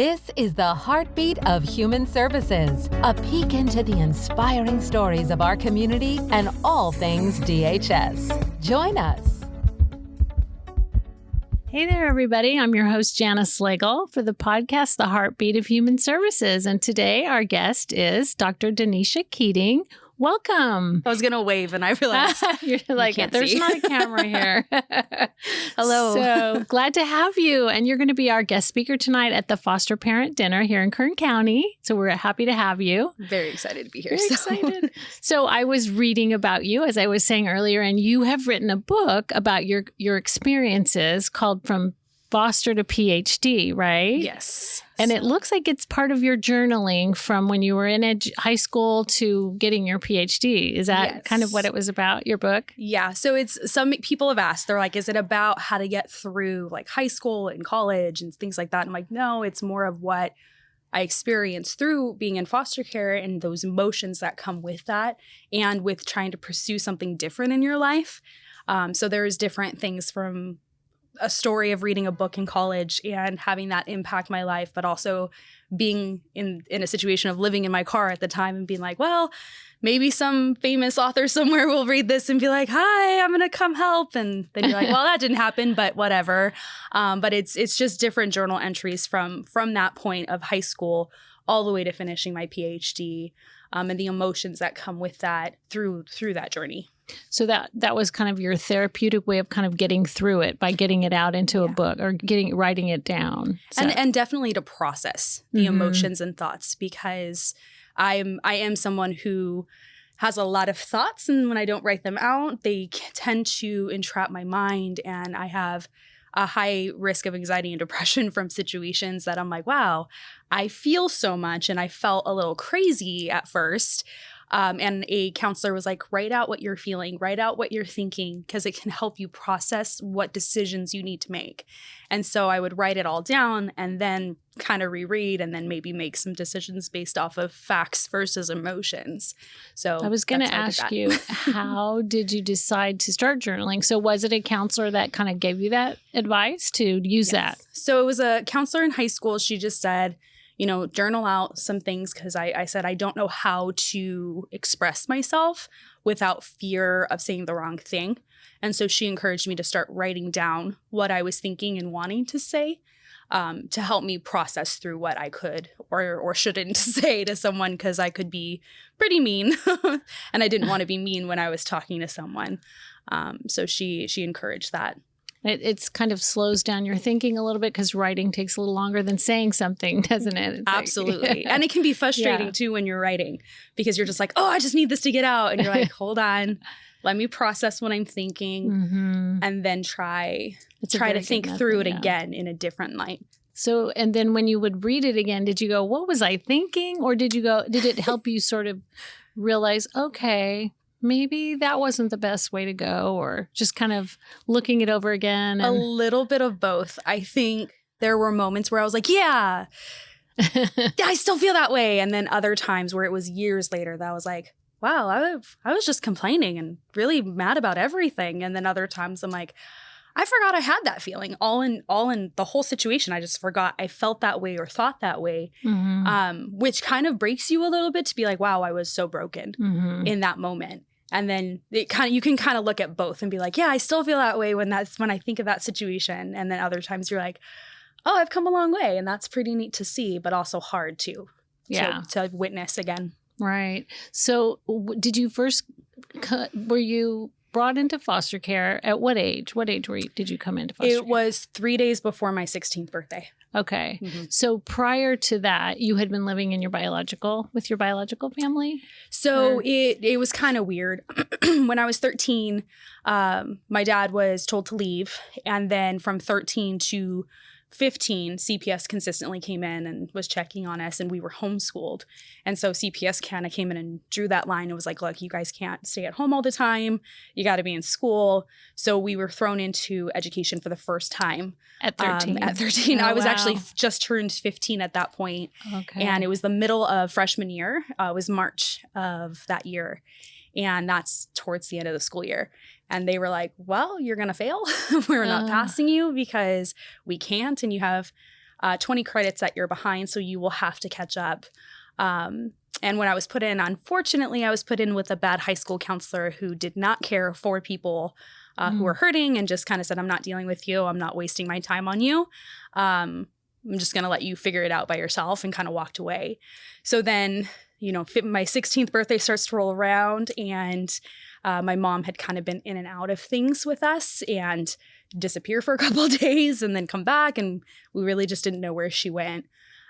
This is the heartbeat of human services, a peek into the inspiring stories of our community and all things DHS. Join us. Hey there, everybody. I'm your host, Janice Slagle, for the podcast, The Heartbeat of Human Services. And today our guest is Dr. Danisha Keating. Welcome. I was going to wave and I realized you're like, there's not a camera here. Hello. So glad to have you. And you're going to be our guest speaker tonight at the Foster Parent Dinner here in Kern County. So we're happy to have you. Very excited to be here. Very excited. So I was reading about you, as I was saying earlier, and you have written a book about your experiences called From Foster to Ph.D., right? Yes. And it looks like it's part of your journaling from when you were in high school to getting your PhD. Is that kind of what it was about, your book? Yeah. So it's some people have asked, they're like, is it about how to get through like high school and college and things like that? I'm like, no, it's more of what I experienced through being in foster care and those emotions that come with that and with trying to pursue something different in your life. So there's different things from a story of reading a book in college and having that impact my life, but also being in a situation of living in my car at the time and being like, well, maybe some famous author somewhere will read this and be like, hi, I'm going to come help. And then you're like, well, that didn't happen, but whatever. But it's just different journal entries from that point of high school all the way to finishing my PhD, and the emotions that come with that through that journey. So that was kind of your therapeutic way of kind of getting through it by getting it out into a book or writing it down. So. And definitely to process the emotions and thoughts, because I am someone who has a lot of thoughts, and when I don't write them out, they tend to entrap my mind, and I have a high risk of anxiety and depression from situations that I'm like, wow, I feel so much, and I felt a little crazy at first. And a counselor was like, write out what you're feeling, write out what you're thinking, because it can help you process what decisions you need to make. And so I would write it all down and then kind of reread and then maybe make some decisions based off of facts versus emotions. So I was going to ask you, how did you decide to start journaling? So was it a counselor that kind of gave you that advice to use that? So it was a counselor in high school. She just said, journal out some things, because I said I don't know how to express myself without fear of saying the wrong thing. And so she encouraged me to start writing down what I was thinking and wanting to say, to help me process through what I could or shouldn't say to someone, because I could be pretty mean and I didn't want to be mean when I was talking to someone. So she encouraged that. It's kind of slows down your thinking a little bit, because writing takes a little longer than saying something, doesn't it? It's absolutely. And it can be frustrating too when you're writing, because you're just like, oh, I just need this to get out. And you're like, hold on, let me process what I'm thinking and then try to think through it again in a different light. So, and then when you would read it again, did you go, what was I thinking? Or did it help you sort of realize, okay, maybe that wasn't the best way to go, or just kind of looking it over again? A little bit of both. I think there were moments where I was like, yeah, I still feel that way. And then other times where it was years later that I was like, wow, I was just complaining and really mad about everything. And then other times I'm like, I forgot I had that feeling all in the whole situation. I just forgot I felt that way or thought that way, which kind of breaks you a little bit to be like, wow, I was so broken in that moment. And then you can kind of look at both and be like, yeah, I still feel that way when I think of that situation. And then other times you're like, oh, I've come a long way. And that's pretty neat to see, but also hard to witness again. Right. So did you were you brought into foster care at what age? What age did you come into foster care? It was 3 days before my 16th birthday. Okay. So prior to that, you had been living with your biological family? So it was kind of weird. When I was 13, my dad was told to leave. And then from 13 to 15, CPS consistently came in and was checking on us, and we were homeschooled. And so CPS kind of came in and drew that line. It was like, look, you guys can't stay at home all the time. You got to be in school. So we were thrown into education for the first time. At 13? At 13. Oh, I was actually just turned 15 at that point. Okay. And it was the middle of freshman year. It was March of that year. And that's towards the end of the school year. And they were like, well, you're going to fail. We're not passing you because we can't. And you have 20 credits that you're behind, so you will have to catch up. And when I was put in, unfortunately, I was put in with a bad high school counselor who did not care for people who were hurting and just kind of said, I'm not dealing with you. I'm not wasting my time on you. I'm just going to let you figure it out by yourself, and kind of walked away. So then, my 16th birthday starts to roll around, and my mom had kind of been in and out of things with us and disappear for a couple of days and then come back. And we really just didn't know where she went.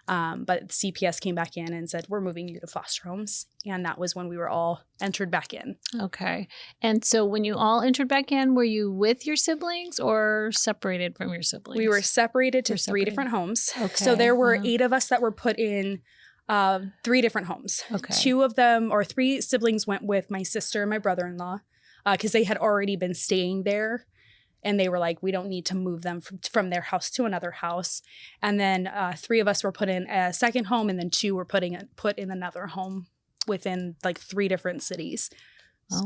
But CPS came back in and said, we're moving you to foster homes. And that was when we were all entered back in. Okay. And so when you all entered back in, were you with your siblings or separated from your siblings? We were separated to 3 different homes. Okay. So there were 8 of us that were put in 3 different homes. Okay. 2 of them, or 3 siblings, went with my sister and my brother-in-law because they had already been staying there. And they were like, we don't need to move them from their house to another house. And then 3 of us were put in a second home, and then 2 were put in another home within like 3 different cities.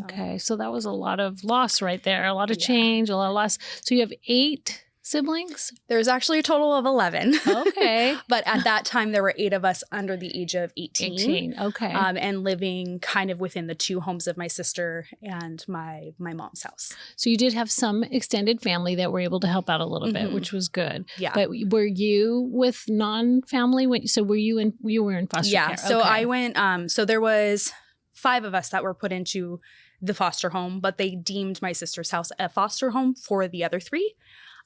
Okay. So that was a lot of loss right there. A lot of change, a lot of loss. So you have 8 siblings? There's actually a total of 11. Okay. But at that time, there were 8 of us under the age of 18. Okay. And living kind of within the 2 homes of my sister and my mom's house. So you did have some extended family that were able to help out a little bit, which was good. Yeah. But were you with non-family? So you were in foster care? Yeah. So I went, so there was 5 of us that were put into the foster home, but they deemed my sister's house a foster home for the other 3.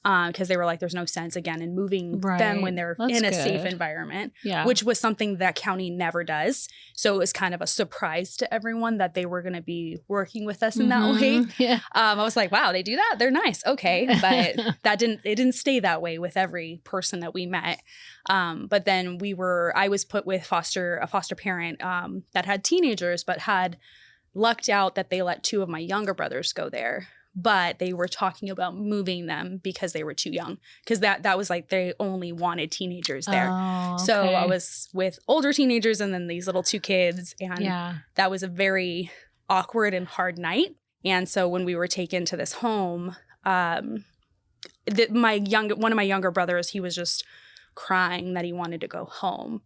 Because they were like, there's no sense, again, in moving them when they're in a safe environment, which was something that county never does. So it was kind of a surprise to everyone that they were going to be working with us in that way. Yeah. I was like, wow, they do that? They're nice. Okay. But it didn't stay that way with every person that we met. But then I was put with a foster parent that had teenagers, but had lucked out that they let 2 of my younger brothers go there. But they were talking about moving them because they were too young. Because that was like they only wanted teenagers there. Oh, okay. So I was with older teenagers and then these little 2 kids. And that was a very awkward and hard night. And so when we were taken to this home, one of my younger brothers, he was just crying that he wanted to go home.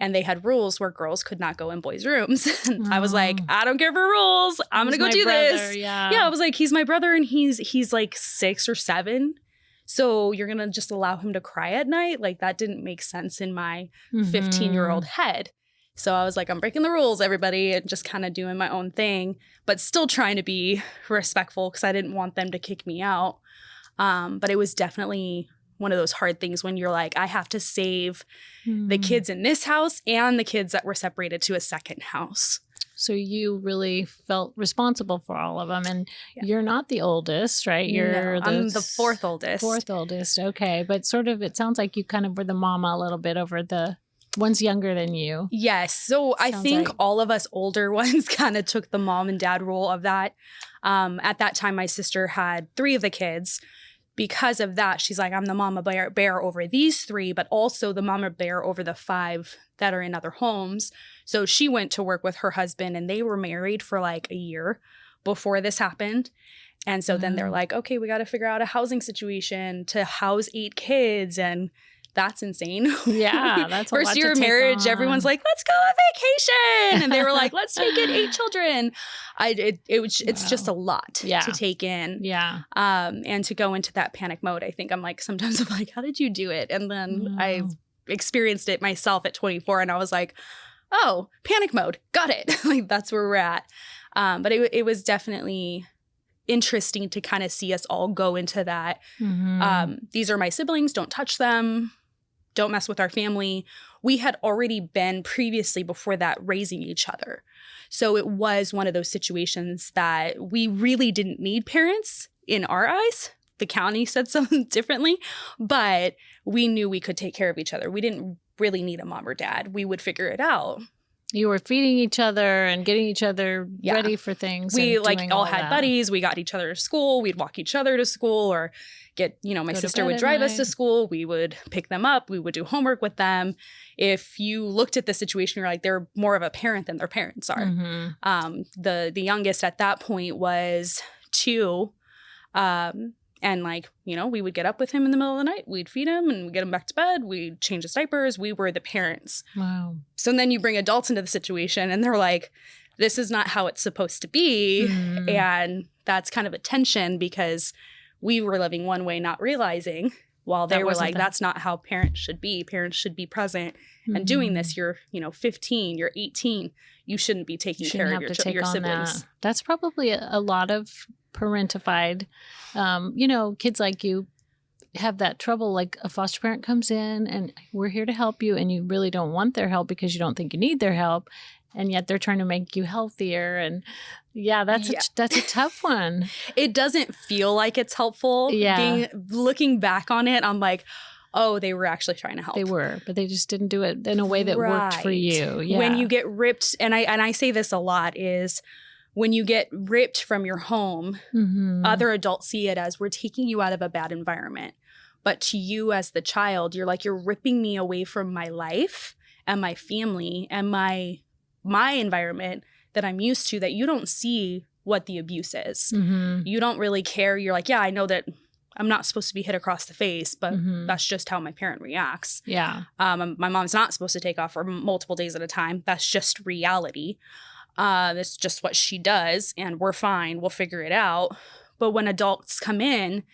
And they had rules where girls could not go in boys' rooms. And I was like, I don't care for rules. I'm going to go do this. Yeah, I was like, he's my brother and he's like 6 or 7. So you're going to just allow him to cry at night? Like that didn't make sense in my 15-year-old head. So I was like, I'm breaking the rules, everybody, and just kind of doing my own thing, but still trying to be respectful because I didn't want them to kick me out. But it was definitely one of those hard things when you're like, I have to save the kids in this house and the kids that were separated to a second house. So you really felt responsible for all of them. And you're not the oldest, right? I'm the 4th oldest. 4th oldest. Okay. But sort of, it sounds like you kind of were the mama a little bit over the ones younger than you. Yes. So I think all of us older ones kind of took the mom and dad role of that. At that time, my sister had 3 of the kids. Because of that, she's like, I'm the mama bear over these 3, but also the mama bear over the 5 that are in other homes. So she went to work with her husband, and they were married for like a year before this happened. And so then they're like, okay, we got to figure out a housing situation to house 8 kids. And that's insane. Yeah, that's a First lot year to of take marriage, on. everyone's like, let's go on vacation. And they were like, let's take in 8 children. It's just a lot to take in. Yeah. And to go into that panic mode, I think sometimes I'm like, how did you do it? And then I experienced it myself at 24 and I was like, oh, panic mode. Got it. Like that's where we're at. But it was definitely interesting to kind of see us all go into that. These are my siblings. Don't touch them. Don't mess with our family. We had already been previously before that raising each other. So it was one of those situations that we really didn't need parents in our eyes. The county said something differently, but we knew we could take care of each other. We didn't really need a mom or dad. We would figure it out. You were feeding each other and getting each other ready for things. We all had buddies. We got each other to school. We'd walk each other to school or my sister would drive us to school. We would pick them up. We would do homework with them. If you looked at the situation, you're like, they're more of a parent than their parents are. The youngest at that point was 2. And And like, you know, we would get up with him in the middle of the night. We'd feed him and get him back to bed. We'd change his diapers. We were the parents. Wow. So then you bring adults into the situation and they're like, this is not how it's supposed to be. And that's kind of a tension because we were living one way, not realizing, while they were like, that's not how parents should be. Parents should be present and doing this. You're, 15, you're 18. You shouldn't be taking care of your siblings. That's probably a lot of parentified, kids like you have that trouble. Like a foster parent comes in and we're here to help you, and you really don't want their help because you don't think you need their help. And yet they're trying to make you healthier. And that's a tough one. It doesn't feel like it's helpful. Yeah. Looking back on it, I'm like, oh, they were actually trying to help. They were, but they just didn't do it in a way that worked for you. Yeah. When you get ripped, and I say this a lot, is when you get ripped from your home, other adults see it as we're taking you out of a bad environment. But to you as the child, you're like, you're ripping me away from my life and my family and my environment that I'm used to, that you don't see what the abuse is. You don't really care. You're like, yeah, I know that I'm not supposed to be hit across the face, but that's just how my parent reacts. Yeah. My mom's not supposed to take off for multiple days at a time. That's just reality. It's just what she does, and we're fine. We'll figure it out. But when adults come in,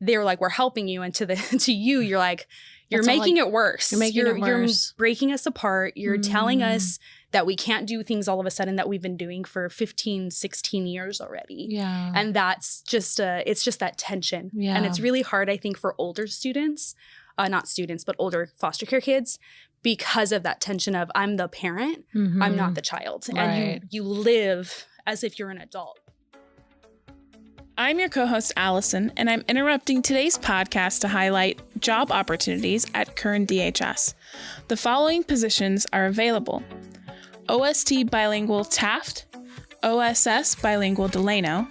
they're like, we're helping you. And to you, you're like, you're making it worse. You're making it worse. You're breaking us apart. You're telling us that we can't do things all of a sudden that we've been doing for 15, 16 years already. Yeah. And that's just, it's just that tension. Yeah. And it's really hard, I think, for older students, not students, but older foster care kids, because of that tension of I'm the parent, I'm not the child. Right. And you live as if you're an adult. I'm your co-host, Allison, and I'm interrupting today's podcast to highlight job opportunities at Kern DHS. The following positions are available: OST Bilingual Taft, OSS Bilingual Delano,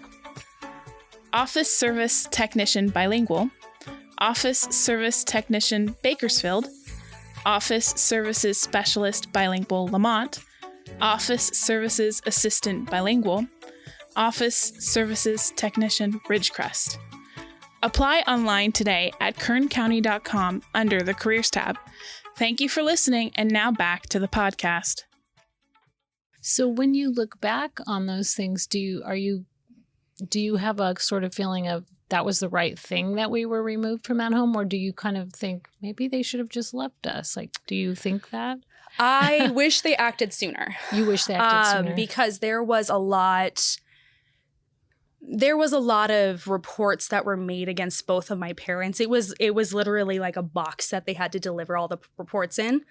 Office Service Technician Bilingual, Office Service Technician Bakersfield, Office Services Specialist Bilingual Lamont, Office Services Assistant Bilingual, Office Services Technician Ridgecrest. Apply online today at kerncounty.com under the Careers tab. Thank you for listening, and now back to the podcast. So when you look back on those things, do you have a sort of feeling of that was the right thing that we were removed from that home, or do you kind of think maybe they should have just left us? Like, do you think that? I wish they acted sooner. You wish they acted sooner? Because there was a lot of reports that were made against both of my parents. It was literally like a box that they had to deliver all the reports in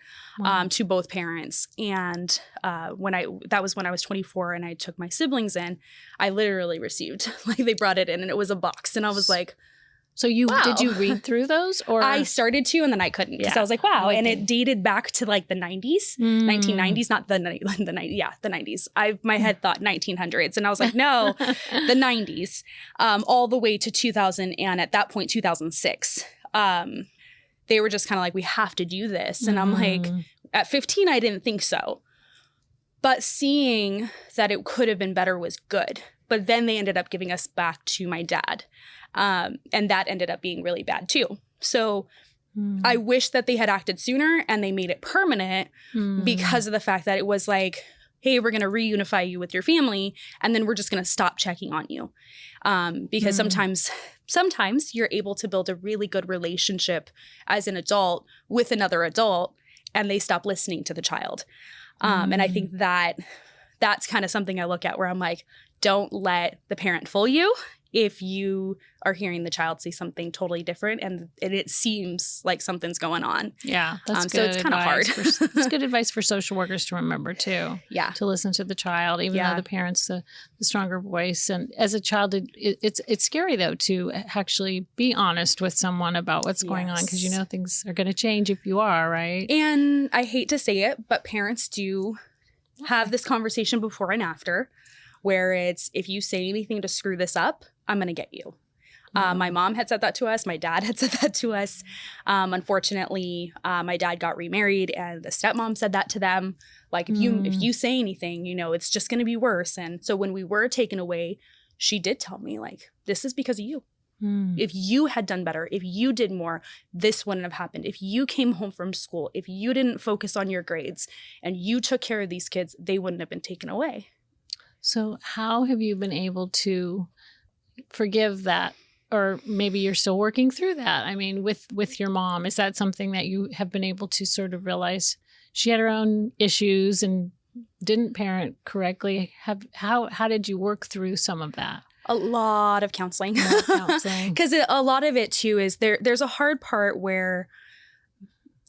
to both parents. And that was when I was 24 and I took my siblings in, I literally received, like, they brought it in and it was a box. And I was like, so did you read through those? Or I started to, and then I couldn't, because I was like, wow. And it dated back to like the 90s, 1990s, not the 90s. My head thought 1900s, and I was like, no, the 90s, all the way to 2000, and at that point 2006. They were just kind of like, we have to do this, and I'm like, at 15, I didn't think so, but seeing that it could have been better was good. But then they ended up giving us back to my dad. And that ended up being really bad too. So I wish that they had acted sooner and they made it permanent because of the fact that it was like, hey, we're going to reunify you with your family, and then we're just going to stop checking on you. Because sometimes you're able to build a really good relationship as an adult with another adult, and they stop listening to the child. And I think that's kind of something I look at where I'm like, don't let the parent fool you if you are hearing the child say something totally different and it seems like something's going on. Yeah, that's good. So it's kind of hard. It's good advice for social workers to remember too. Yeah. To listen to the child, even though the parent's the stronger voice. And as a child, it's scary though to actually be honest with someone about what's going on, because you know things are going to change if you are, right? And I hate to say it, but parents do have this conversation before and after, where it's, if you say anything to screw this up, I'm going to get you. My mom had said that to us. My dad had said that to us. Unfortunately, my dad got remarried, and the stepmom said that to them. Like, if you say anything, it's just going to be worse. And so when we were taken away, she did tell me, like, this is because of you. If you had done better, if you did more, this wouldn't have happened. If you came home from school, if you didn't focus on your grades and you took care of these kids, they wouldn't have been taken away. So how have you been able to forgive that? Or maybe you're still working through that. I mean, with your mom, is that something that you have been able to sort of realize she had her own issues and didn't parent correctly? How did you work through some of that? A lot of counseling. Because a lot of it too is there's a hard part where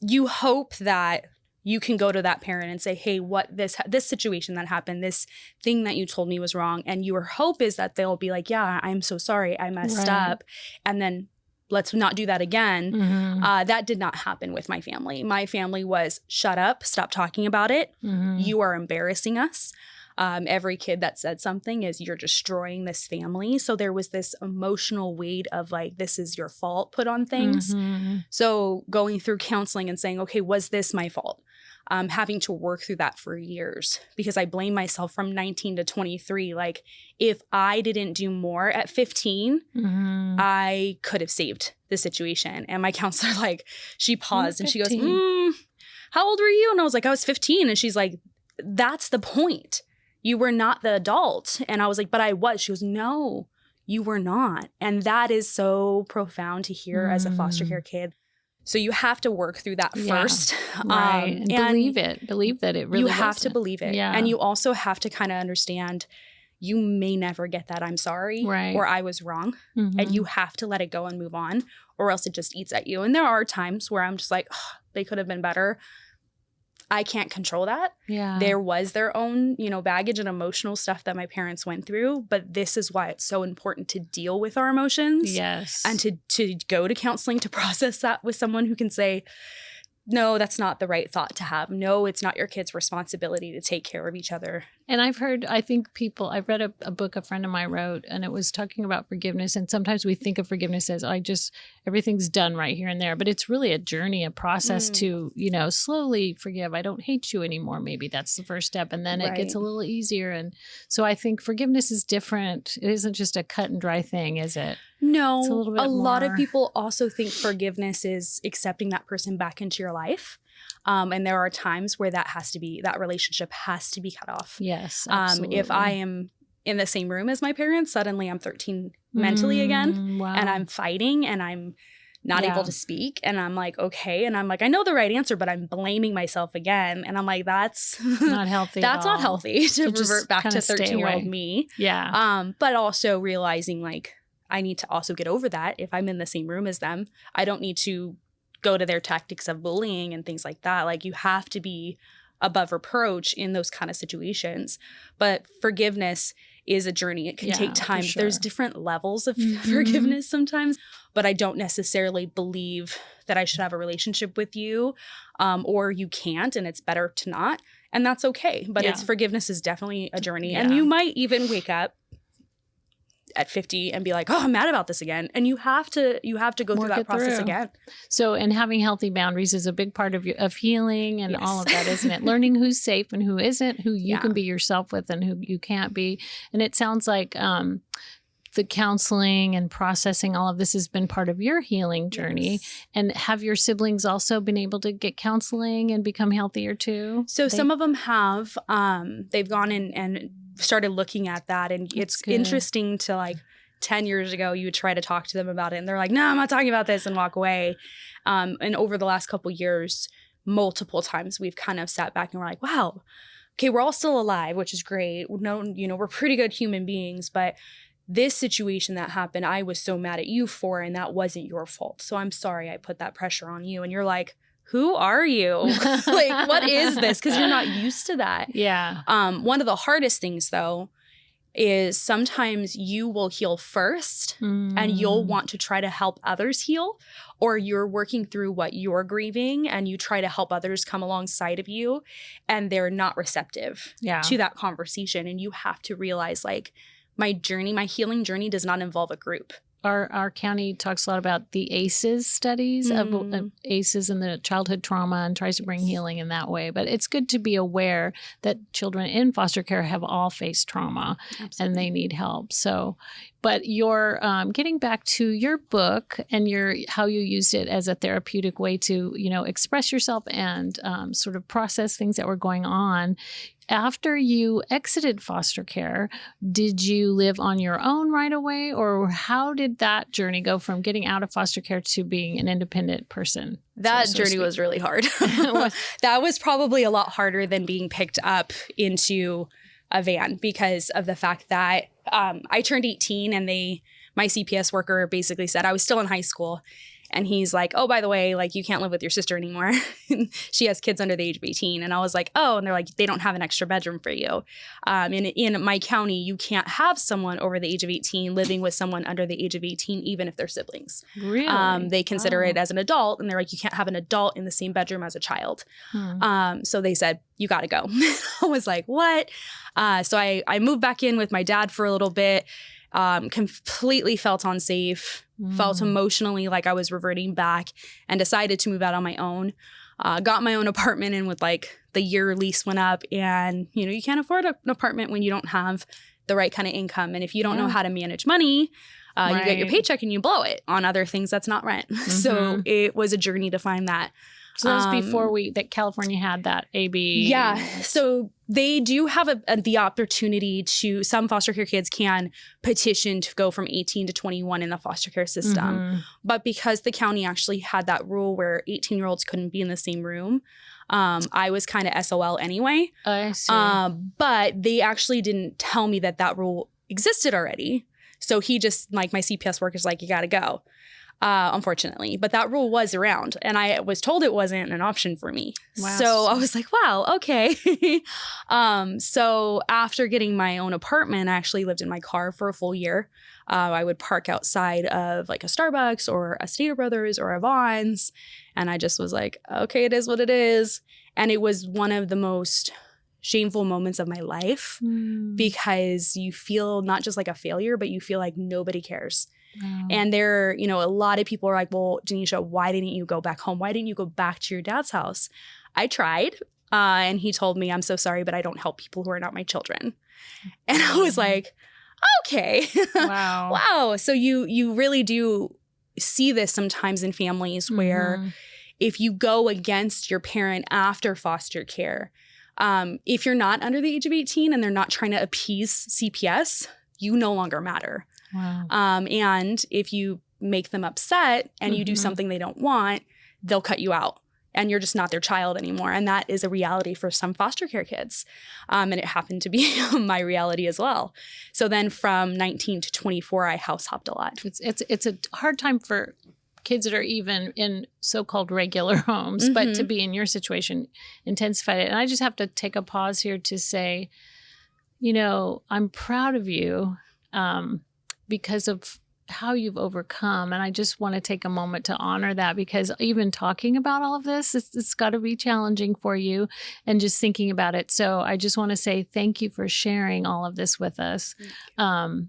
you hope that you can go to that parent and say, hey, what this situation that happened, this thing that you told me was wrong. And your hope is that they'll be like, yeah, I'm so sorry, I messed up. And then let's not do that again. That did not happen with my family. My family was shut up, stop talking about it. You are embarrassing us. Every kid that said something is you're destroying this family. So there was this emotional weight of like, this is your fault put on things. So going through counseling and saying, okay, was this my fault? Having to work through that for years because I blame myself from 19 to 23. Like if I didn't do more at 15, I could have saved the situation. And my counselor, like she paused and she goes, how old were you? And I was like, I was 15. And she's like, that's the point. You were not the adult. And I was like, but I was. She goes, no, you were not. And that is so profound to hear as a foster care kid. So you have to work through that first. Right. And believe it. Believe that it really You have to believe it. Yeah. And you also have to kind of understand you may never get that I'm sorry or I was wrong. And you have to let it go and move on or else it just eats at you. And there are times where I'm just like, oh, they could have been better. I can't control that. Yeah. There was their own, baggage and emotional stuff that my parents went through. But this is why it's so important to deal with our emotions. Yes. And to go to counseling to process that with someone who can say, no, that's not the right thought to have. No, it's not your kid's responsibility to take care of each other. And I've read a book a friend of mine wrote, and it was talking about forgiveness. And sometimes we think of forgiveness as everything's done right here and there, but it's really a journey, a process to, slowly forgive. I don't hate you anymore. Maybe that's the first step. And then it gets a little easier. And so I think forgiveness is different. It isn't just a cut and dry thing, is it? No, it's a little bit lot of people also think forgiveness is accepting that person back into your life. And there are times where that relationship has to be cut off. Yes, absolutely. If I am in the same room as my parents, suddenly I'm 13 mentally again, and I'm fighting and I'm not able to speak. And I'm like, okay. And I'm like, I know the right answer, but I'm blaming myself again. And I'm like, that's not healthy. That's not healthy to revert back to 13-year-old me. Yeah. But also realizing like, I need to also get over that. If I'm in the same room as them, I don't need to go to their tactics of bullying and things like that. Like you have to be above reproach in those kind of situations. But forgiveness is a journey. It can take time. Sure. There's different levels of forgiveness sometimes, but I don't necessarily believe that I should have a relationship with you or you can't and it's better to not. And that's okay. But forgiveness is definitely a journey. And you might even wake up at 50 and be like, oh, I'm mad about this again. And you have to go through that process again. So, and having healthy boundaries is a big part of healing and all of that, isn't it? Learning who's safe and who isn't, who you can be yourself with and who you can't be. And it sounds like the counseling and processing all of this has been part of your healing journey. Yes. And have your siblings also been able to get counseling and become healthier too? So some of them have. They've gone in and started looking at that. And it's interesting to like 10 years ago, you would try to talk to them about it and they're like, no, I'm not talking about this and walk away. And over the last couple of years, multiple times we've kind of sat back and we're like, wow, okay, we're all still alive, which is great. No, we're pretty good human beings, but this situation that happened, I was so mad at you for, and that wasn't your fault. So I'm sorry I put that pressure on you. And you're like, who are you? Like, what is this? Because you're not used to that. Yeah. One of the hardest things, though, is sometimes you will heal first and you'll want to try to help others heal, or you're working through what you're grieving and you try to help others come alongside of you and they're not receptive to that conversation. And you have to realize, like, my healing journey does not involve a group. Our county talks a lot about the ACEs studies of ACEs and the childhood trauma and tries to bring healing in that way. But it's good to be aware that children in foster care have all faced trauma and they need help. So, But you're getting back to your book and how you used it as a therapeutic way to, express yourself and sort of process things that were going on. After you exited foster care, did you live on your own right away, or how did that journey go from getting out of foster care to being an independent person? That journey was really hard. That was probably a lot harder than being picked up into a van because of the fact that I turned 18 and my CPS worker basically said I was still in high school. And he's like, oh, by the way, like, you can't live with your sister anymore. She has kids under the age of 18. And I was like, oh, and they're like, they don't have an extra bedroom for you. In my county, you can't have someone over the age of 18 living with someone under the age of 18, even if they're siblings. Really? They consider it as an adult. And they're like, you can't have an adult in the same bedroom as a child. So they said, you got to go. I was like, what? So I moved back in with my dad for a little bit. Completely felt unsafe, felt emotionally like I was reverting back, and decided to move out on my own. Got my own apartment, and with like the year lease went up, and you can't afford an apartment when you don't have the right kind of income. And if you don't know how to manage money, you get your paycheck and you blow it on other things that's not rent. So it was a journey to find that. So that was before that California had that AB. Yeah. So they do have the opportunity some foster care kids can petition to go from 18 to 21 in the foster care system. But because the county actually had that rule where 18-year-olds couldn't be in the same room, I was kind of SOL anyway. I see. But they actually didn't tell me that rule existed already. So he just, like, my CPS worker's like, you got to go. Unfortunately, but that rule was around and I was told it wasn't an option for me. Wow. So I was like, wow, okay. So after getting my own apartment, I actually lived in my car for a full year. I would park outside of like a Starbucks or a Stater Brothers or a Vons. And I just was like, okay, it is what it is. And it was one of the most shameful moments of my life because you feel not just like a failure, but you feel like nobody cares. And there, a lot of people are like, well, Danisha, why didn't you go back home? Why didn't you go back to your dad's house? I tried. And he told me, I'm so sorry, but I don't help people who are not my children. And I was like, okay. Wow. Wow. So you really do see this sometimes in families where if you go against your parent after foster care, if you're not under the age of 18 and they're not trying to appease CPS, you no longer matter. Wow. And if you make them upset and you do something they don't want, they'll cut you out and you're just not their child anymore. And that is a reality for some foster care kids. And it happened to be my reality as well. So then from 19 to 24, I house hopped a lot. It's a hard time for kids that are even in so-called regular homes, but to be in your situation intensified it. And I just have to take a pause here to say, I'm proud of you. Because of how you've overcome. And I just want to take a moment to honor that because even talking about all of this, it's got to be challenging for you and just thinking about it. So I just want to say thank you for sharing all of this with us. And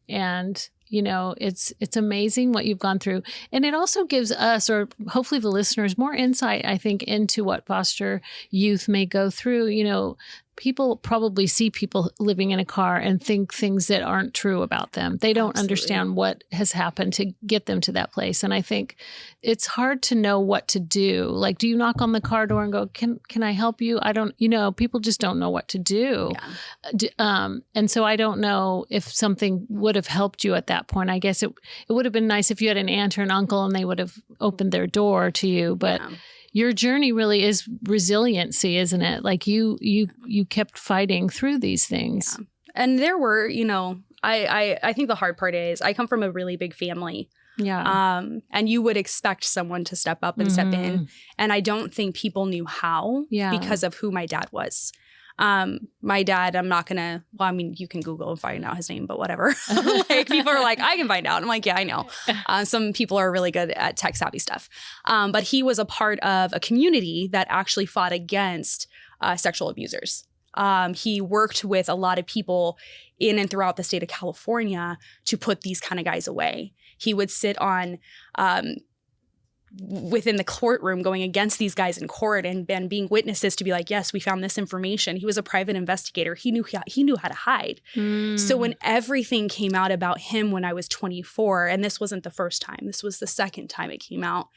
it's amazing what you've gone through. And it also gives us, or hopefully the listeners, more insight, I think, into what foster youth may go through. People probably see people living in a car and think things that aren't true about them. They don't understand what has happened to get them to that place. And I think it's hard to know what to do. Like, do you knock on the car door and go, can I help you? I don't, people just don't know what to do. Yeah. And so I don't know if something would have helped you at that point. I guess it would have been nice if you had an aunt or an uncle and they would have opened their door to you. But your journey really is resiliency, isn't it? Like you kept fighting through these things. Yeah. And there were, I think the hard part is I come from a really big family. Yeah. And you would expect someone to step up and step in. And I don't think people knew how because of who my dad was. My dad, I'm not gonna, you can Google and find out his name, but whatever. Like people are like, I can find out. I'm like, yeah, I know. Some people are really good at tech savvy stuff. But he was a part of a community that actually fought against sexual abusers. He worked with a lot of people in and throughout the state of California to put these kind of guys away. He would sit on within the courtroom going against these guys in court and being witnesses to be like, yes, we found this information. He was a private investigator. He knew how to hide. So when everything came out about him when I was 24, and this wasn't the first time, this was the second time it came out,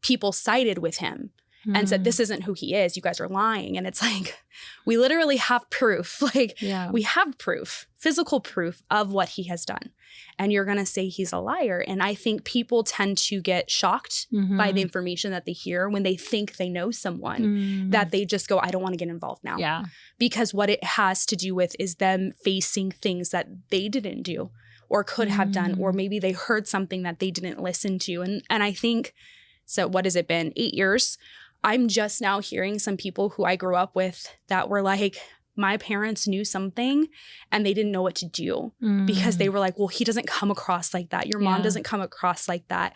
people sided with him and said, this isn't who he is. You guys are lying. And it's like, we literally have proof. We have proof, physical proof of what he has done. And you're going to say he's a liar. And I think people tend to get shocked by the information that they hear when they think they know someone, that they just go, I don't want to get involved now. Yeah. Because what it has to do with is them facing things that they didn't do or could have done, or maybe they heard something that they didn't listen to. And I think, so what has it been? 8 years. I'm just now hearing some people who I grew up with that were like, my parents knew something and they didn't know what to do because they were like, well, he doesn't come across like that. Your mom doesn't come across like that.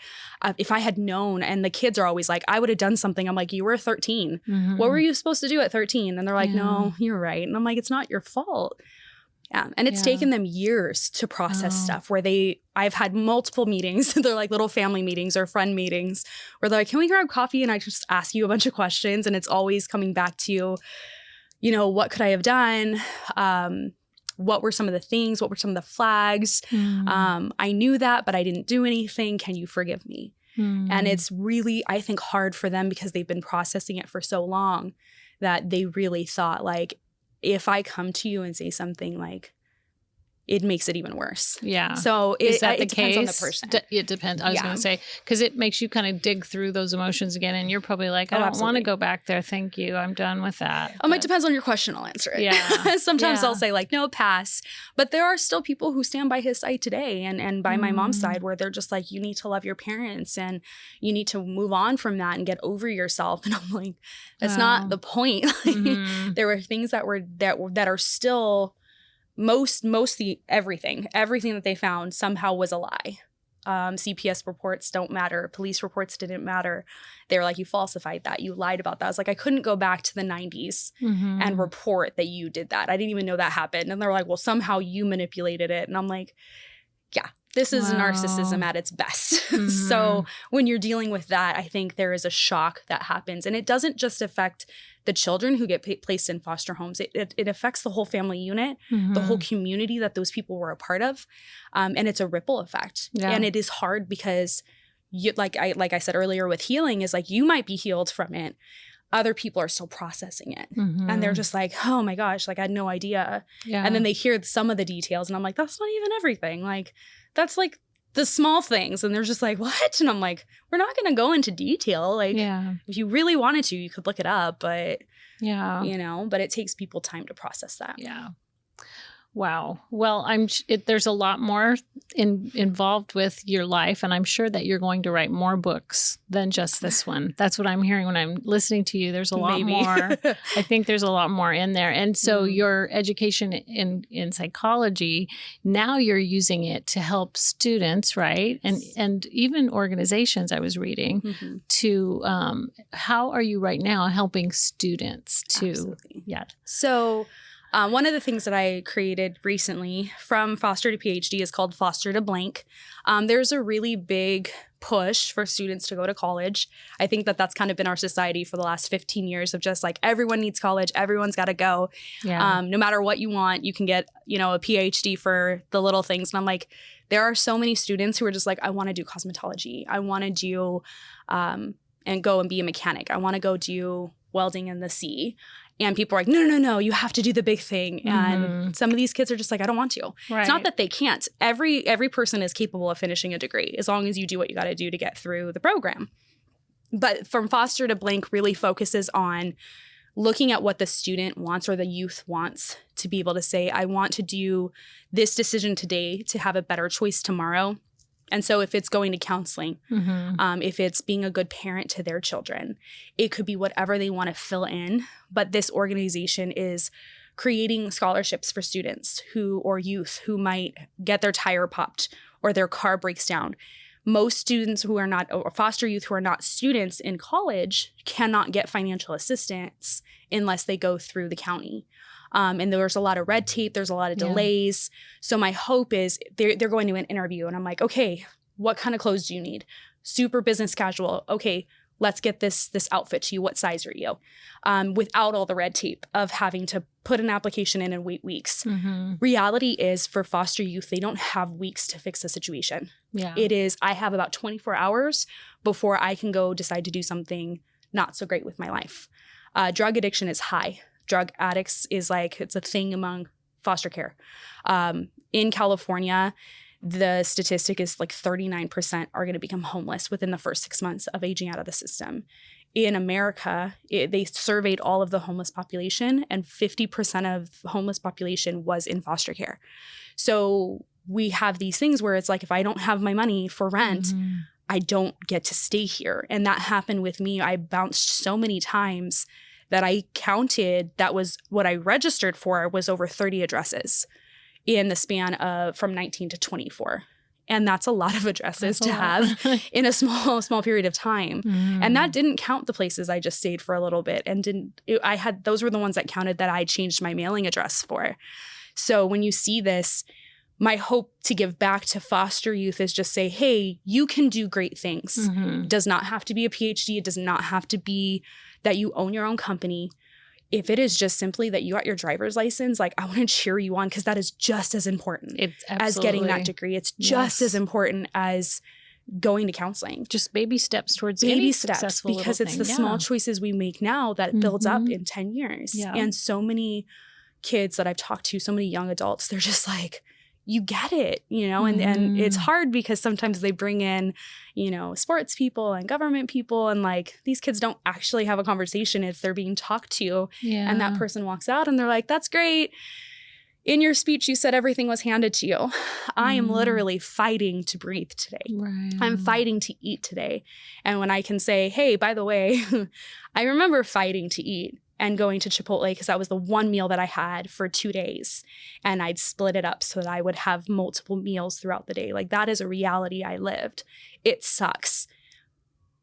If I had known, and the kids are always like, I would have done something. I'm like, you were 13. What were you supposed to do at 13? And they're like, no, you're right. And I'm like, it's not your fault. Yeah. And it's taken them years to process stuff where I've had multiple meetings. They're like little family meetings or friend meetings where they're like, can we grab coffee? And I just ask you a bunch of questions. And it's always coming back to, what could I have done? What were some of the things? What were some of the flags? I knew that, but I didn't do anything. Can you forgive me? And it's really, I think, hard for them because they've been processing it for so long that they really thought like, if I come to you and say something, like, it makes it even worse. Yeah. So is that the it depends case? On the person. It depends. I was going to say, because it makes you kind of dig through those emotions again, and you're probably like, I don't want to go back there. Thank you. I'm done with that. It depends on your question. I'll answer it. Yeah. Sometimes I'll say like, no, pass. But there are still people who stand by his side today and by my mom's side where they're just like, you need to love your parents and you need to move on from that and get over yourself. And I'm like, that's not the point. There were things that are still. Mostly everything that they found somehow was a lie. CPS reports don't matter. Police reports didn't matter. They were like, you falsified that. You lied about that. I was like, I couldn't go back to the 90s and report that you did that. I didn't even know that happened. And they're like, well, somehow you manipulated it. And I'm like, yeah, this is narcissism at its best. So when you're dealing with that, I think there is a shock that happens. And it doesn't just affect the children who get placed in foster homes. It affects the whole family unit, the whole community that those people were a part of. And it's a ripple effect. Yeah. And it is hard because, like I said earlier with healing, is like you might be healed from it. Other people are still processing it. And they're just like, oh my gosh, like I had no idea. Yeah. And then they hear some of the details and I'm like, that's not even everything. Like, that's like the small things. And they're just like, what? And I'm like, we're not going to go into detail. Like, if you really wanted to, you could look it up. But, but it takes people time to process that. Yeah. Wow. Well, there's a lot more involved with your life, and I'm sure that you're going to write more books than just this one. That's what I'm hearing when I'm listening to you. There's a lot more. I think there's a lot more in there. And so your education in psychology, now you're using it to help students, right? And even organizations, I was reading, to how are you right now helping students to? Absolutely. Yeah. So one of the things that I created recently from Foster to Ph.D. is called Foster to Blank. There's a really big push for students to go to college. I think that's kind of been our society for the last 15 years of just like everyone needs college. Everyone's got to go. Yeah. No matter what you want, you can get, a Ph.D. for the little things. And I'm like, there are so many students who are just like, I want to do cosmetology. I want to do and go and be a mechanic. I want to go do welding in the sea. And people are like, no, you have to do the big thing. And some of these kids are just like, I don't want to. Right. It's not that they can't. Every person is capable of finishing a degree as long as you do what you got to do to get through the program. But from Foster to Blank really focuses on looking at what the student wants or the youth wants to be able to say, I want to do this decision today to have a better choice tomorrow. And so if it's going to counseling, if it's being a good parent to their children, it could be whatever they want to fill in. But this organization is creating scholarships for students or youth who might get their tire popped or their car breaks down. Most students who are not, or foster youth who are not students in college cannot get financial assistance unless they go through the county. And there's a lot of red tape. There's a lot of delays. So my hope is they're going to an interview and I'm like, okay, what kind of clothes do you need? super business casual. Okay, let's get this outfit to you. What size are you? Without all the red tape of having to put an application in and wait weeks. Mm-hmm. Reality is for foster youth, they don't have weeks to fix a situation. Yeah. It is, I have about 24 hours before I can go decide to do something not so great with my life. Drug addiction is high. Drug addicts is like, it's a thing among foster care. In California, the statistic is like 39% are going to become homeless within the first 6 months of aging out of the system. In America, they surveyed all of the homeless population, and 50% of the homeless population was in foster care. So we have these things where it's like, if I don't have my money for rent, Mm-hmm. I don't get to stay here. And that happened with me. I bounced so many times that I counted, that was what I registered for, was over 30 addresses in the span of from 19 to 24. And that's a lot of addresses to have in a small period of time. Mm-hmm. And that didn't count the places I just stayed for a little bit, and those were the ones that counted that I changed my mailing address for. So when you see this, my hope to give back to foster youth is just say, hey, you can do great things. Mm-hmm. It does not have to be a Ph.D. It does not have to be that you own your own company. If it is just simply that you got your driver's license, like, I want to cheer you on, because that is just as important as getting that degree. It's just as important as going to counseling. Just baby steps towards Baby any steps, successful because little it's thing. the small choices we make now that builds up Mhm. in 10 years. Yeah. And so many kids that I've talked to, so many young adults, they're just like, you get it, and it's hard because sometimes they bring in, sports people and government people, and like, these kids don't actually have a conversation. It's they're being talked to. Yeah. And that person walks out and they're like, that's great. In your speech, you said everything was handed to you. I am literally fighting to breathe today. Right. I'm fighting to eat today. And when I can say, hey, by the way, I remember fighting to eat and going to Chipotle because that was the one meal that I had for 2 days. And I'd split it up so that I would have multiple meals throughout the day. Like, that is a reality I lived. It sucks.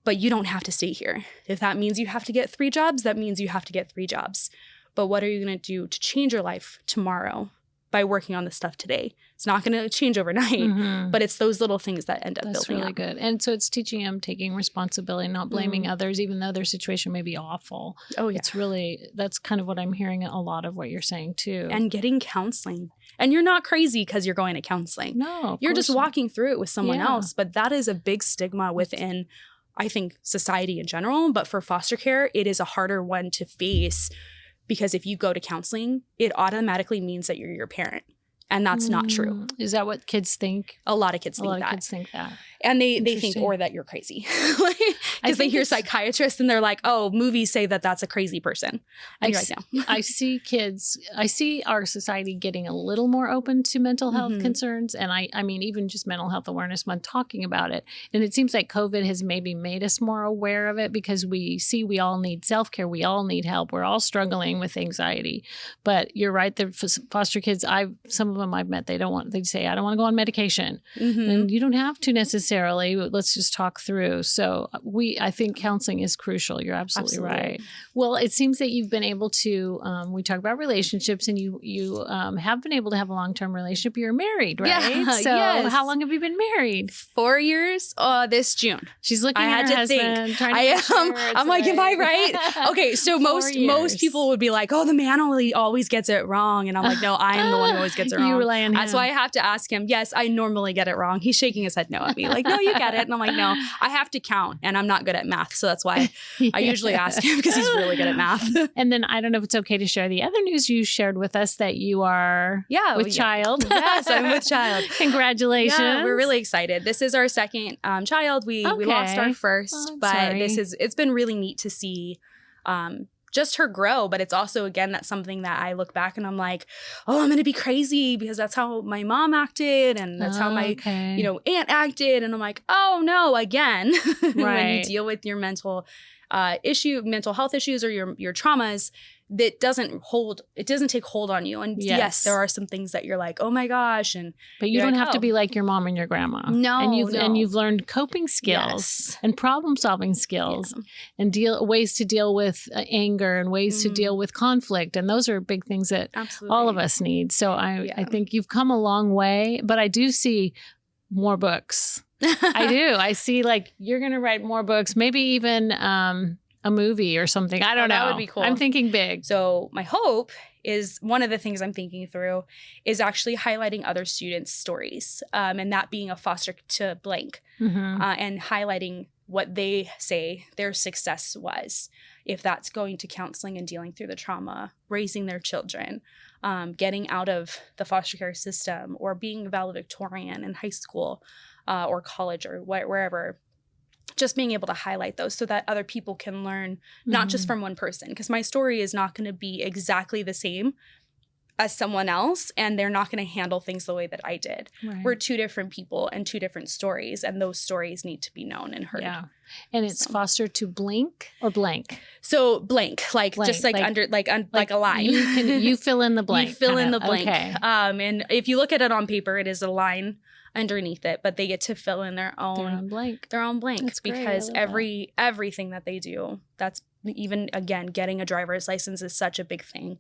But you don't have to stay here. If that means you have to get 3 jobs, that means you have to get 3 jobs. But what are you going to do to change your life tomorrow by working on this stuff today? It's not going to change overnight, Mhm. but it's those little things that end up That's building really up. good. And so it's teaching them taking responsibility, not blaming others, even though their situation may be awful. Oh, yeah. It's really, that's kind of what I'm hearing a lot of what you're saying too. And getting counseling. And you're not crazy because you're going to counseling. no, of You're just course not. walking through it with someone Yeah. else. But that is a big stigma within, I think, society in general. But for foster care, it is a harder one to face, because if you go to counseling, it automatically means that you're your parent. And that's not true. Is that what kids think? A lot of kids A think lot that. of kids think that. And they think, Interesting. or that you're crazy. I Because they think hear it's- psychiatrists and they're like, oh, movies say that that's a crazy person. And you're like, no. I see our society getting a little more open to mental health Mhm. concerns. And I mean, even just Mental Health Awareness Month, talking about it. And it seems like COVID has maybe made us more aware of it, because we see we all need self-care. We all need help. We're all struggling with anxiety. But you're right. The foster kids, some of them I've met, they'd say, I don't want to go on medication. Mhm. And you don't have to necessarily. Let's just talk through. So I think counseling is crucial. You're absolutely right. Well, it seems that you've been able to, we talk about relationships, and you have been able to have a long-term relationship. You're married, right? Yeah, So yes. how long have you been married? 4 years this June. She's looking I at had her to husband, think. trying to I make sure am. it's I'm like, am I right? Okay, so 4 most years. people would be like, oh, the man always gets it wrong. And I'm like, no, I am the one who always gets it wrong. You rely on him. That's why I have to ask him. Yes, I normally get it wrong. He's shaking his head no at me. Like, no, you get it. And I'm like, no, I have to count. And I'm not good at math. So that's why I usually ask him, because he's really good at math. And then I don't know if it's okay to share the other news you shared with us, that you are with child. Yes, I'm with child. Congratulations. Yeah, we're really excited. This is our second child. We lost Okay. our first, Oh, I'm but sorry. it's been really neat to see just her grow. But it's also, again, that's something that I look back and I'm like, oh, I'm going to be crazy, because that's how my mom acted, and that's how my aunt acted. And I'm like, oh no, again, when you Right. deal with your mental health issues or your traumas, that doesn't take hold on you. And yes, there are some things that you're like, oh my gosh. And But you you're don't like, have to oh. be like your mom and your grandma. No, and you've learned coping skills Yes. and problem solving skills, and ways to deal with anger, and ways to deal with conflict. And those are big things that Absolutely. all of us need. So I think you've come a long way, but I do see more books. I do. I see like you're going to write more books, maybe even a movie or something. I don't know. That would be cool. I'm thinking big. So my hope is, one of the things I'm thinking through is actually highlighting other students' stories, and that being a foster to blank, and highlighting what they say their success was, if that's going to counseling and dealing through the trauma, raising their children, getting out of the foster care system, or being a valedictorian in high school or college or wherever. Just being able to highlight those so that other people can learn, not just from one person, because my story is not going to be exactly the same as someone else, and they're not going to handle things the way that I did. Right. We're two different people and two different stories, and those stories need to be known and heard. Yeah. And it's foster to blink or blank? So blank, just like under like a line. You fill in the blank. You fill in the blank. Okay. And if you look at it on paper, it is a line underneath it, but they get to fill in their own blank. That's because everything that they do, that's even, again, getting a driver's license is such a big thing.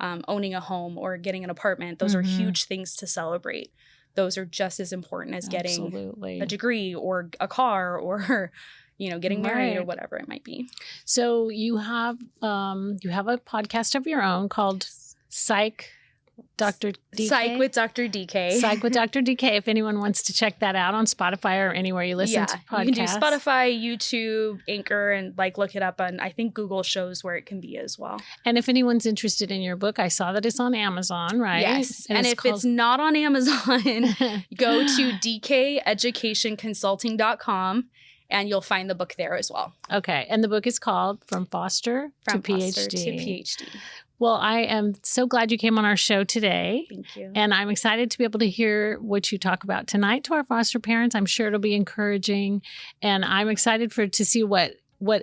Owning a home or getting an apartment, those are huge things to celebrate. Those are just as important as getting a degree or a car or getting married or whatever it might be. So you have a podcast of your own called Psych Dr. DK? Psych with Dr. DK. Psych with Dr. DK. If anyone wants to check that out on Spotify or anywhere you listen to podcasts. You can do Spotify, YouTube, Anchor, and look it up on, I think Google shows where it can be as well. And if anyone's interested in your book, I saw that it's on Amazon, right? Yes. And if it's not on Amazon, go to dkeducationconsulting.com and you'll find the book there as well. Okay. And the book is called From Foster to PhD. Well, I am so glad you came on our show today. Thank you. And I'm excited to be able to hear what you talk about tonight to our foster parents. I'm sure it'll be encouraging. And I'm excited to see what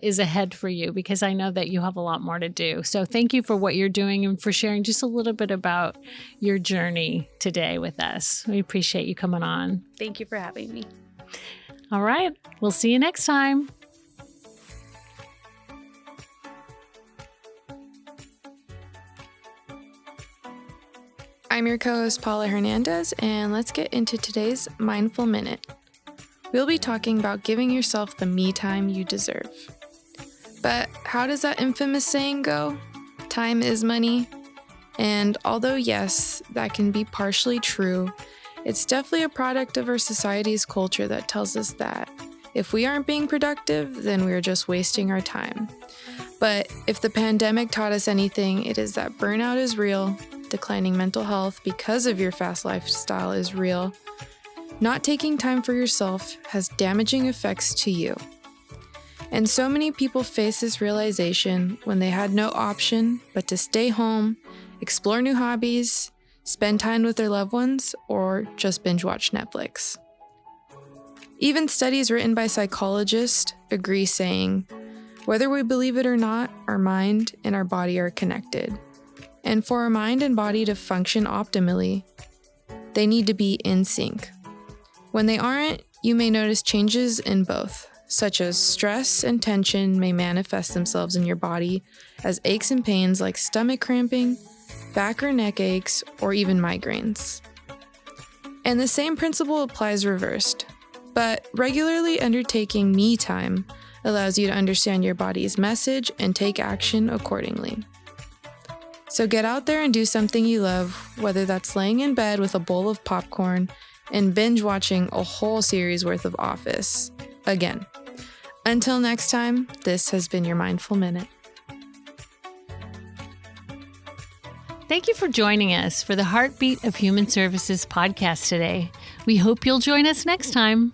is ahead for you, because I know that you have a lot more to do. So thank you for what you're doing and for sharing just a little bit about your journey today with us. We appreciate you coming on. Thank you for having me. All right. We'll see you next time. I'm your co-host Paula Hernandez, and let's get into today's Mindful Minute. We'll be talking about giving yourself the me time you deserve. But how does that infamous saying go? Time is money. And although yes, that can be partially true, it's definitely a product of our society's culture that tells us that if we aren't being productive, then we're just wasting our time. But if the pandemic taught us anything, it is that burnout is real. Declining mental health because of your fast lifestyle is real. Not taking time for yourself has damaging effects to you. And so many people face this realization when they had no option but to stay home, explore new hobbies, spend time with their loved ones, or just binge watch Netflix. Even studies written by psychologists agree, saying, whether we believe it or not, our mind and our body are connected. And for our mind and body to function optimally, they need to be in sync. When they aren't, you may notice changes in both, such as stress and tension may manifest themselves in your body as aches and pains like stomach cramping, back or neck aches, or even migraines. And the same principle applies reversed, but regularly undertaking me time allows you to understand your body's message and take action accordingly. So get out there and do something you love, whether that's laying in bed with a bowl of popcorn and binge watching a whole series worth of Office. Again, until next time, this has been your Mindful Minute. Thank you for joining us for the Heartbeat of Human Services podcast today. We hope you'll join us next time.